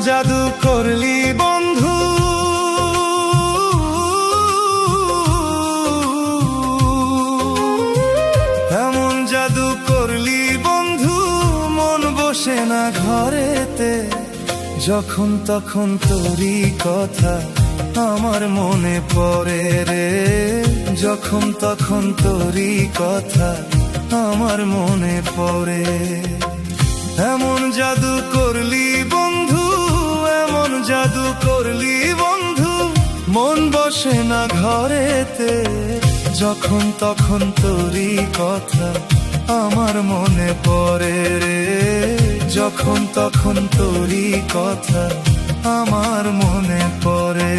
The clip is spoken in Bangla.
জাদু করলি বন্ধু, এমন জাদু করলি বন্ধু, মন বসে না ঘরেতে। যখন তখন তোরই কথা আমার মনে পড়ে রে, যখন তখন তোরই কথা আমার মনে পড়ে। এমন জাদু করলি বন্ধু, এমন জাদু করলি বন্ধু, মন বসে না ঘরেতে। যখন তখন তোরই কথা আমার মনে পড়ে রে, যখন তখন তোরই কথা আমার মনে পড়ে।